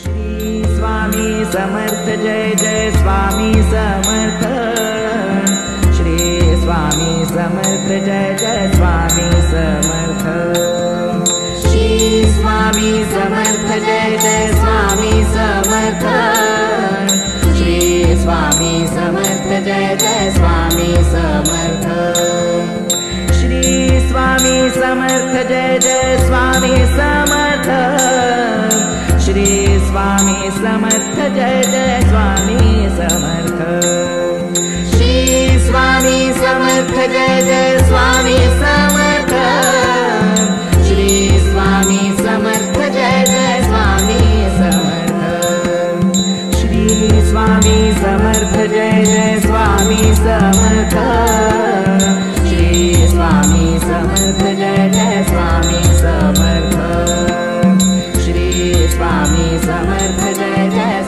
Shri Swami Samarth Jai Jai Swami Samarth. Shri Swami Samarth Jai Jai Swami Samarth. Shri Swami Samarth Jai Jai Swami Samarth. Shri Swami Samarth Jai Jai Swami Samarth. Shri Swami Samarth Jai Jai Swami Samarth. Shri Swami Samarth Jai Jai Swami Samarth. Shri Swami Samarth Jai Jai Swami Samarth. Shri Swami Samarth Jai Jai Swami Samarth. Shri Swami Samarth Jai Jai Swami Samarth. Shri Swami Samarth Jai Jai Swami Samarth. Shri Swami Samarth Jai Jai